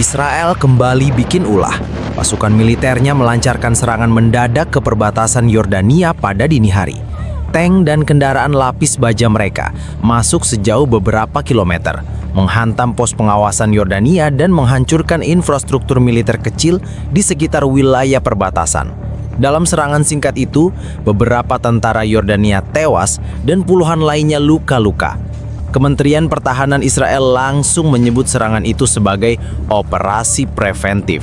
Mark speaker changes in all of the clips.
Speaker 1: Israel kembali bikin ulah. Pasukan militernya melancarkan serangan mendadak ke perbatasan Yordania pada dini hari. Tank dan kendaraan lapis baja mereka masuk sejauh beberapa kilometer, menghantam pos pengawasan Yordania dan menghancurkan infrastruktur militer kecil di sekitar wilayah perbatasan. Dalam serangan singkat itu, beberapa tentara Yordania tewas dan puluhan lainnya luka-luka. Kementerian Pertahanan Israel langsung menyebut serangan itu sebagai operasi preventif.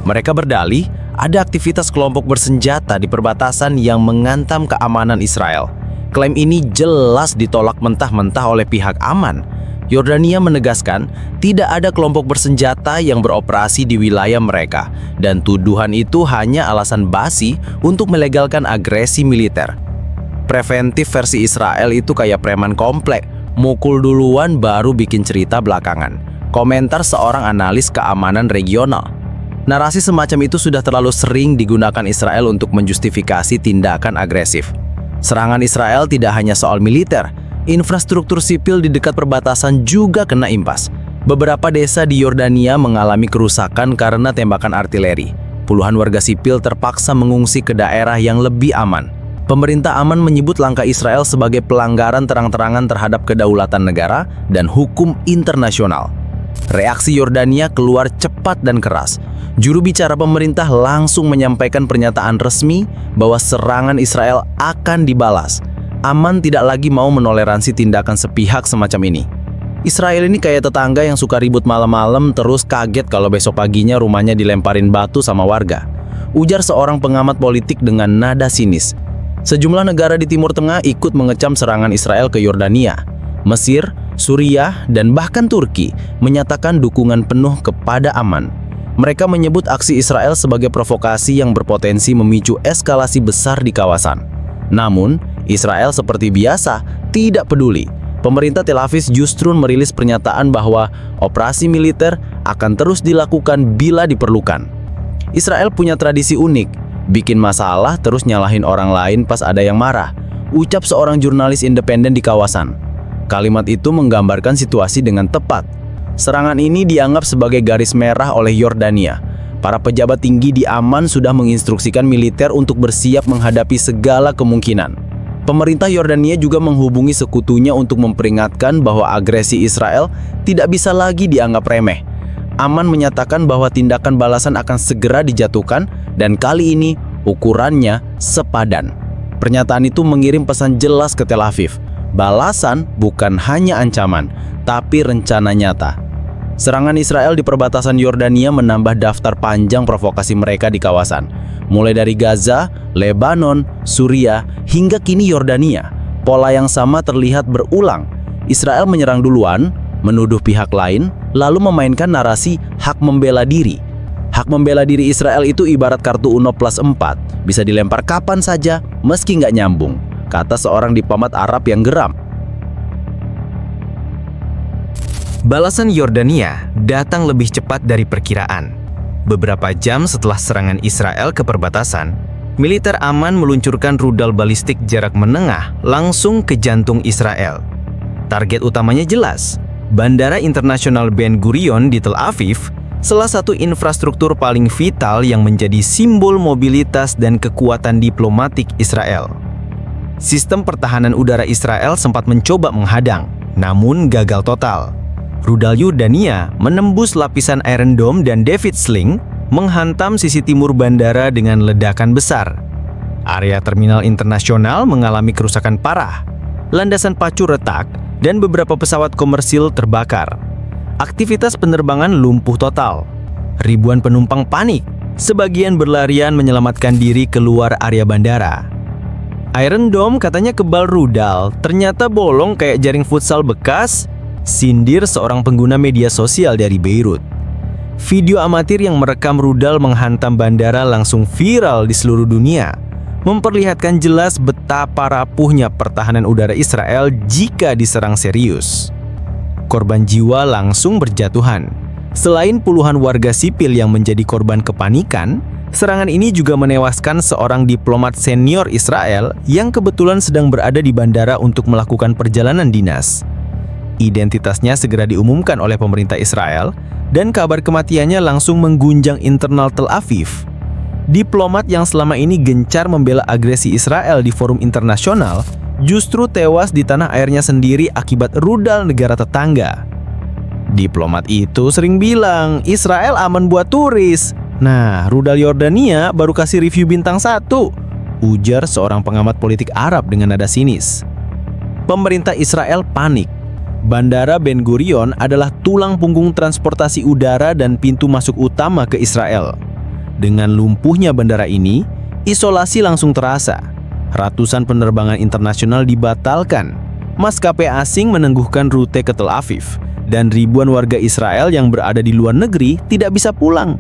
Speaker 1: Mereka berdalih ada aktivitas kelompok bersenjata di perbatasan yang mengancam keamanan Israel. Klaim ini jelas ditolak mentah-mentah oleh pihak aman. Yordania menegaskan tidak ada kelompok bersenjata yang beroperasi di wilayah mereka, dan tuduhan itu hanya alasan basi untuk melegalkan agresi militer. Preventif versi Israel itu kayak preman komplek, mukul duluan baru bikin cerita belakangan. Komentar seorang analis keamanan regional. Narasi semacam itu sudah terlalu sering digunakan Israel untuk menjustifikasi tindakan agresif. Serangan Israel tidak hanya soal militer, infrastruktur sipil di dekat perbatasan juga kena impas. Beberapa desa di Yordania mengalami kerusakan karena tembakan artileri. Puluhan warga sipil terpaksa mengungsi ke daerah yang lebih aman. Pemerintah aman menyebut langkah Israel sebagai pelanggaran terang-terangan terhadap kedaulatan negara dan hukum internasional. Reaksi Yordania keluar cepat dan keras. Juru bicara pemerintah langsung menyampaikan pernyataan resmi bahwa serangan Israel akan dibalas. Aman tidak lagi mau menoleransi tindakan sepihak semacam ini. Israel ini kayak tetangga yang suka ribut malam-malam terus kaget kalau besok paginya rumahnya dilemparin batu sama warga. Ujar seorang pengamat politik dengan nada sinis. Sejumlah negara di Timur Tengah ikut mengecam serangan Israel ke Yordania. Mesir, Suriah, dan bahkan Turki menyatakan dukungan penuh kepada Aman. Mereka menyebut aksi Israel sebagai provokasi yang berpotensi memicu eskalasi besar di kawasan. Namun, Israel seperti biasa tidak peduli. Pemerintah Tel Aviv justru merilis pernyataan bahwa operasi militer akan terus dilakukan bila diperlukan. Israel punya tradisi unik. Bikin masalah terus nyalahin orang lain pas ada yang marah, ucap seorang jurnalis independen di kawasan. Kalimat itu menggambarkan situasi dengan tepat. Serangan ini dianggap sebagai garis merah oleh Yordania. Para pejabat tinggi di Aman sudah menginstruksikan militer untuk bersiap menghadapi segala kemungkinan. Pemerintah Yordania juga menghubungi sekutunya untuk memperingatkan bahwa agresi Israel tidak bisa lagi dianggap remeh. Aman menyatakan bahwa tindakan balasan akan segera dijatuhkan dan kali ini ukurannya sepadan. Pernyataan itu mengirim pesan jelas ke Tel Aviv. Balasan bukan hanya ancaman, tapi rencana nyata. Serangan Israel di perbatasan Yordania menambah daftar panjang provokasi mereka di kawasan. Mulai dari Gaza, Lebanon, Suriah, hingga kini Yordania. Pola yang sama terlihat berulang. Israel menyerang duluan, menuduh pihak lain, lalu memainkan narasi hak membela diri. Hak membela diri Israel itu ibarat kartu Uno plus 4, bisa dilempar kapan saja meski nggak nyambung, kata seorang diplomat Arab yang geram.
Speaker 2: Balasan Yordania datang lebih cepat dari perkiraan. Beberapa jam setelah serangan Israel ke perbatasan, militer Aman meluncurkan rudal balistik jarak menengah langsung ke jantung Israel. Target utamanya jelas, Bandara Internasional Ben Gurion di Tel Aviv, salah satu infrastruktur paling vital yang menjadi simbol mobilitas dan kekuatan diplomatik Israel. Sistem pertahanan udara Israel sempat mencoba menghadang, namun gagal total. Rudal Yordania menembus lapisan Iron Dome dan David Sling, menghantam sisi timur bandara dengan ledakan besar. Area terminal internasional mengalami kerusakan parah. Landasan pacu retak dan beberapa pesawat komersil terbakar. Aktivitas penerbangan lumpuh total. Ribuan penumpang panik. Sebagian berlarian menyelamatkan diri keluar area bandara. Iron Dome katanya kebal rudal, ternyata bolong kayak jaring futsal bekas, sindir seorang pengguna media sosial dari Beirut. Video amatir yang merekam rudal menghantam bandara langsung viral di seluruh dunia, memperlihatkan jelas betapa rapuhnya pertahanan udara Israel jika diserang serius. Korban jiwa langsung berjatuhan. Selain puluhan warga sipil yang menjadi korban kepanikan, serangan ini juga menewaskan seorang diplomat senior Israel yang kebetulan sedang berada di bandara untuk melakukan perjalanan dinas. Identitasnya segera diumumkan oleh pemerintah Israel, dan kabar kematiannya langsung mengguncang internal Tel Aviv. Diplomat yang selama ini gencar membela agresi Israel di forum internasional justru tewas di tanah airnya sendiri akibat rudal negara tetangga. Diplomat itu sering bilang, Israel aman buat turis. Nah, rudal Yordania baru kasih review bintang 1, ujar seorang pengamat politik Arab dengan nada sinis. Pemerintah Israel panik. Bandara Ben Gurion adalah tulang punggung transportasi udara dan pintu masuk utama ke Israel. Dengan lumpuhnya bandara ini, isolasi langsung terasa. Ratusan penerbangan internasional dibatalkan. Maskapai asing menangguhkan rute ke Tel Aviv, dan ribuan warga Israel yang berada di luar negeri tidak bisa pulang.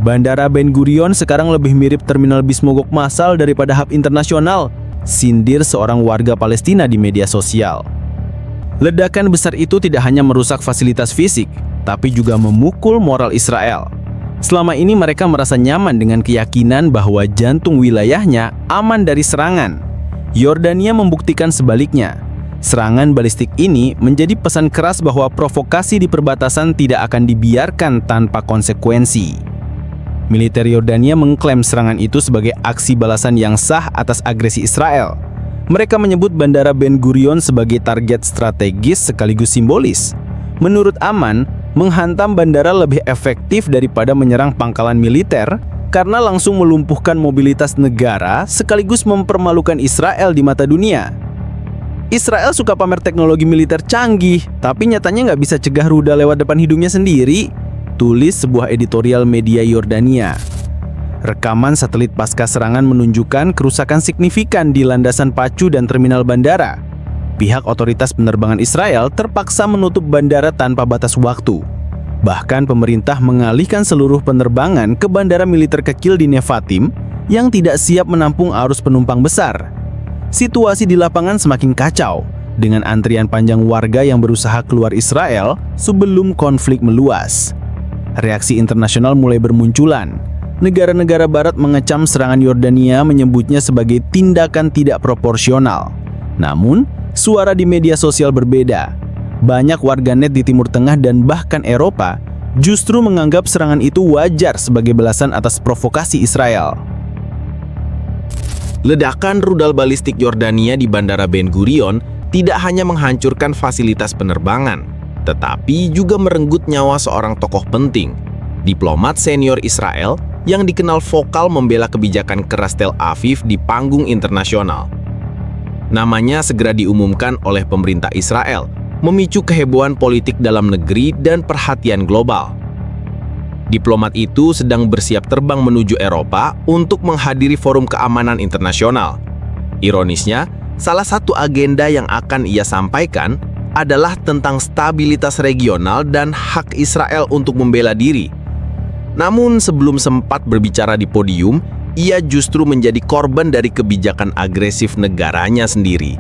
Speaker 2: Bandara Ben Gurion sekarang lebih mirip terminal bis mogok massal daripada hub internasional, sindir seorang warga Palestina di media sosial. Ledakan besar itu tidak hanya merusak fasilitas fisik, tapi juga memukul moral Israel. Selama ini mereka merasa nyaman dengan keyakinan bahwa jantung wilayahnya aman dari serangan. Yordania membuktikan sebaliknya. Serangan balistik ini menjadi pesan keras bahwa provokasi di perbatasan tidak akan dibiarkan tanpa konsekuensi. Militer Yordania mengklaim serangan itu sebagai aksi balasan yang sah atas agresi Israel. Mereka menyebut Bandara Ben Gurion sebagai target strategis sekaligus simbolis. Menurut Aman, menghantam bandara lebih efektif daripada menyerang pangkalan militer karena langsung melumpuhkan mobilitas negara sekaligus mempermalukan Israel di mata dunia. Israel suka pamer teknologi militer canggih, tapi nyatanya nggak bisa cegah rudal lewat depan hidungnya sendiri, tulis sebuah editorial media Yordania. Rekaman satelit pasca serangan menunjukkan kerusakan signifikan di landasan pacu dan terminal bandara. Pihak otoritas penerbangan Israel terpaksa menutup bandara tanpa batas waktu. Bahkan pemerintah mengalihkan seluruh penerbangan ke bandara militer kecil di Nevatim yang tidak siap menampung arus penumpang besar. Situasi di lapangan semakin kacau, dengan antrian panjang warga yang berusaha keluar Israel sebelum konflik meluas. Reaksi internasional mulai bermunculan. Negara-negara barat mengecam serangan Yordania, menyebutnya sebagai tindakan tidak proporsional. Namun, suara di media sosial berbeda. Banyak warganet di Timur Tengah dan bahkan Eropa justru menganggap serangan itu wajar sebagai balasan atas provokasi Israel.
Speaker 1: Ledakan rudal balistik Yordania di Bandara Ben Gurion tidak hanya menghancurkan fasilitas penerbangan, tetapi juga merenggut nyawa seorang tokoh penting, diplomat senior Israel yang dikenal vokal membela kebijakan keras Tel Aviv di panggung internasional. Namanya segera diumumkan oleh pemerintah Israel, memicu kehebohan politik dalam negeri dan perhatian global. Diplomat itu sedang bersiap terbang menuju Eropa untuk menghadiri forum keamanan internasional. Ironisnya, salah satu agenda yang akan ia sampaikan adalah tentang stabilitas regional dan hak Israel untuk membela diri. Namun sebelum sempat berbicara di podium, ia justru menjadi korban dari kebijakan agresif negaranya sendiri.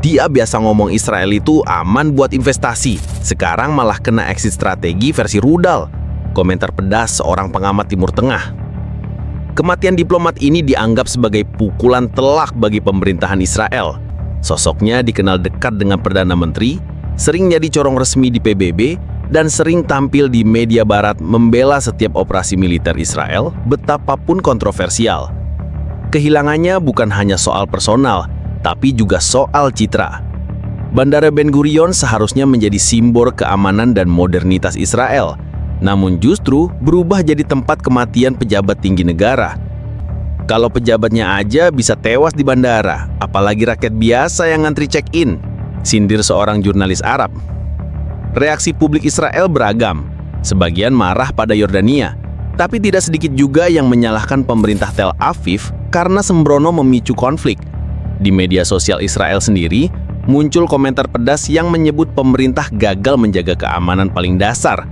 Speaker 1: Dia biasa ngomong Israel itu aman buat investasi, sekarang malah kena exit strategi versi rudal. Komentar pedas seorang pengamat Timur Tengah. Kematian diplomat ini dianggap sebagai pukulan telak bagi pemerintahan Israel. Sosoknya dikenal dekat dengan Perdana Menteri, sering jadi corong resmi di PBB, dan sering tampil di media barat membela setiap operasi militer Israel, betapapun kontroversial. Kehilangannya bukan hanya soal personal, tapi juga soal citra. Bandara Ben Gurion seharusnya menjadi simbol keamanan dan modernitas Israel, namun justru berubah jadi tempat kematian pejabat tinggi negara. Kalau pejabatnya aja bisa tewas di bandara, apalagi rakyat biasa yang ngantri check-in, sindir seorang jurnalis Arab. Reaksi publik Israel beragam. Sebagian marah pada Yordania, tapi tidak sedikit juga yang menyalahkan pemerintah Tel Aviv karena sembrono memicu konflik. Di media sosial Israel sendiri, muncul komentar pedas yang menyebut pemerintah gagal menjaga keamanan paling dasar.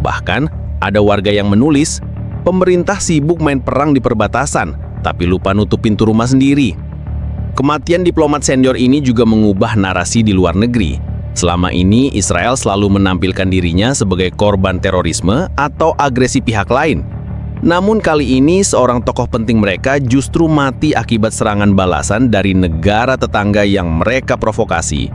Speaker 1: Bahkan, ada warga yang menulis, pemerintah sibuk main perang di perbatasan, tapi lupa nutup pintu rumah sendiri. Kematian diplomat senior ini juga mengubah narasi di luar negeri. Selama ini, Israel selalu menampilkan dirinya sebagai korban terorisme atau agresi pihak lain. Namun kali ini, seorang tokoh penting mereka justru mati akibat serangan balasan dari negara tetangga yang mereka provokasi.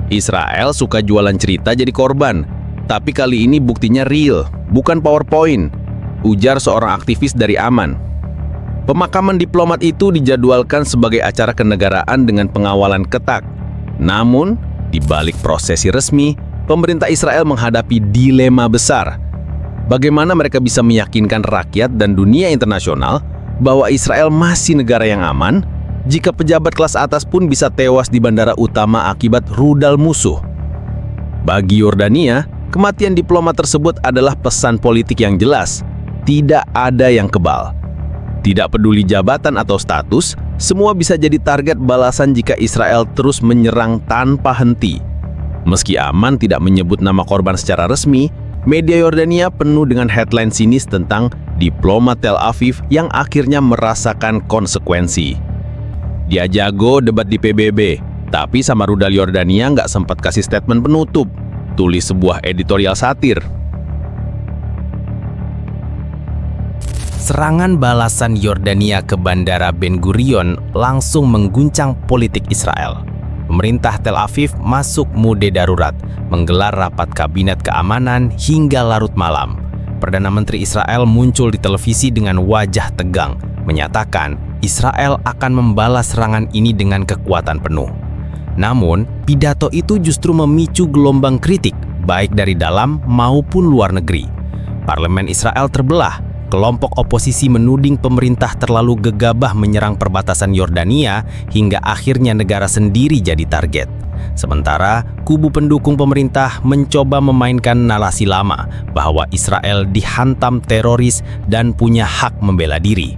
Speaker 1: Israel suka jualan cerita jadi korban.
Speaker 3: Tapi kali ini buktinya real, bukan PowerPoint, ujar seorang aktivis dari Aman. Pemakaman diplomat itu dijadwalkan sebagai acara kenegaraan dengan pengawalan ketat. Namun, di balik prosesi resmi, pemerintah Israel menghadapi dilema besar. Bagaimana mereka bisa meyakinkan rakyat dan dunia internasional bahwa Israel masih negara yang aman, jika pejabat kelas atas pun bisa tewas di bandara utama akibat rudal musuh? Bagi Yordania, kematian diplomat tersebut adalah pesan politik yang jelas. Tidak ada yang kebal. Tidak peduli jabatan atau status, semua bisa jadi target balasan jika Israel terus menyerang tanpa henti. Meski Aman tidak menyebut nama korban secara resmi, media Yordania penuh dengan headline sinis tentang diplomat Tel Aviv yang akhirnya merasakan konsekuensi. Dia jago debat di PBB, tapi sama rudal Yordania nggak sempat kasih statement penutup, tulis sebuah editorial satir.
Speaker 1: Serangan balasan Yordania ke Bandara Ben Gurion langsung mengguncang politik Israel. Pemerintah Tel Aviv masuk mode darurat, menggelar rapat kabinet keamanan hingga larut malam. Perdana Menteri Israel muncul di televisi dengan wajah tegang, menyatakan Israel akan membalas serangan ini dengan kekuatan penuh. Namun, pidato itu justru memicu gelombang kritik, baik dari dalam maupun luar negeri. Parlemen Israel terbelah. Kelompok oposisi menuding pemerintah terlalu gegabah menyerang perbatasan Yordania hingga akhirnya negara sendiri jadi target. Sementara, kubu pendukung pemerintah mencoba memainkan narasi lama bahwa Israel dihantam teroris dan punya hak membela diri.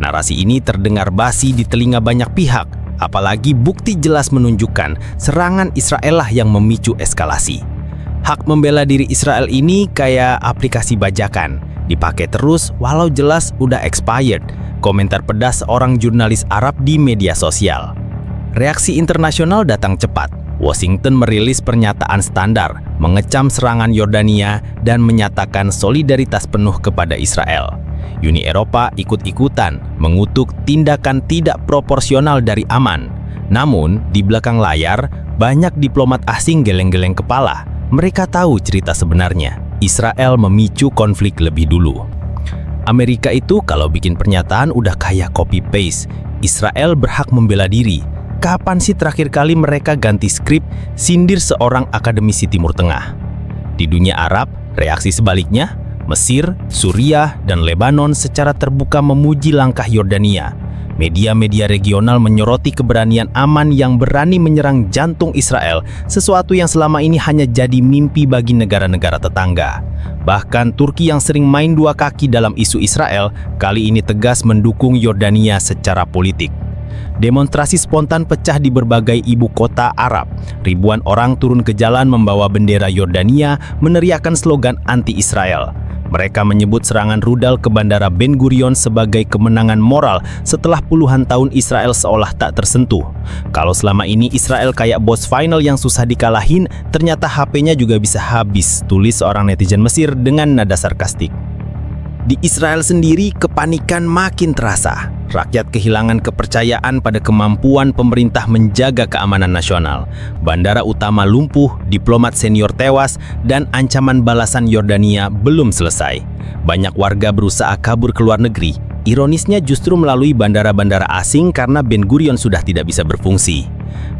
Speaker 1: Narasi ini terdengar basi di telinga banyak pihak, apalagi bukti jelas menunjukkan serangan Israel lah yang memicu eskalasi. Hak membela diri Israel ini kayak aplikasi bajakan, dipakai terus walau jelas udah expired, komentar pedas seorang jurnalis Arab di media sosial. Reaksi internasional datang cepat. Washington merilis pernyataan standar, mengecam serangan Yordania dan menyatakan solidaritas penuh kepada Israel. Uni Eropa ikut-ikutan mengutuk tindakan tidak proporsional dari Aman. Namun, di belakang layar, banyak diplomat asing geleng-geleng kepala. Mereka tahu cerita sebenarnya. Israel memicu konflik lebih dulu. Amerika itu kalau bikin pernyataan udah kayak copy-paste. Israel berhak membela diri. Kapan sih terakhir kali mereka ganti skrip sindir seorang akademisi Timur Tengah? Di dunia Arab, reaksi sebaliknya, Mesir, Suriah, dan Lebanon secara terbuka memuji langkah Yordania. Media-media regional menyoroti keberanian Aman yang berani menyerang jantung Israel, sesuatu yang selama ini hanya jadi mimpi bagi negara-negara tetangga. Bahkan Turki yang sering main dua kaki dalam isu Israel, kali ini tegas mendukung Yordania secara politik. Demonstrasi spontan pecah di berbagai ibu kota Arab. Ribuan orang turun ke jalan membawa bendera Yordania, meneriakkan slogan anti-Israel. Mereka menyebut serangan rudal ke Bandara Ben Gurion sebagai kemenangan moral setelah puluhan tahun Israel seolah tak tersentuh. Kalau selama ini Israel kayak boss final yang susah dikalahin, ternyata HP-nya juga bisa habis, tulis seorang netizen Mesir dengan nada sarkastik. Di Israel sendiri, kepanikan makin terasa. Rakyat kehilangan kepercayaan pada kemampuan pemerintah menjaga keamanan nasional. Bandara utama lumpuh, diplomat senior tewas, dan ancaman balasan Yordania belum selesai. Banyak warga berusaha kabur ke luar negeri. Ironisnya justru melalui bandara-bandara asing karena Ben Gurion sudah tidak bisa berfungsi.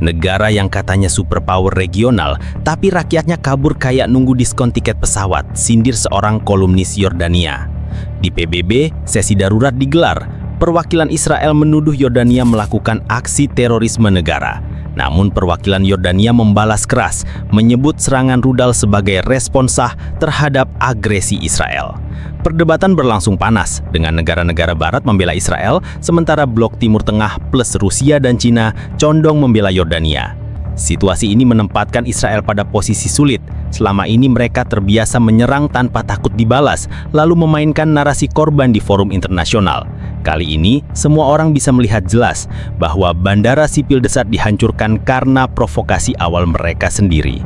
Speaker 1: Negara yang katanya superpower regional, tapi rakyatnya kabur kayak nunggu diskon tiket pesawat, sindir seorang kolumnis Yordania. Di PBB, sesi darurat digelar. Perwakilan Israel menuduh Yordania melakukan aksi terorisme negara. Namun perwakilan Yordania membalas keras, menyebut serangan rudal sebagai respons sah terhadap agresi Israel. Perdebatan berlangsung panas, dengan negara-negara barat membela Israel, sementara blok Timur Tengah plus Rusia dan Cina condong membela Yordania. Situasi ini menempatkan Israel pada posisi sulit. Selama ini mereka terbiasa menyerang tanpa takut dibalas, lalu memainkan narasi korban di forum internasional. Kali ini, semua orang bisa melihat jelas bahwa bandara sipil Desat dihancurkan karena provokasi awal mereka sendiri.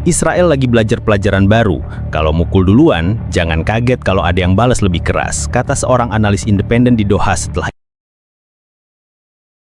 Speaker 1: Israel lagi belajar pelajaran baru. Kalau mukul duluan, jangan kaget kalau ada yang balas lebih keras, kata seorang analis independen di Doha setelah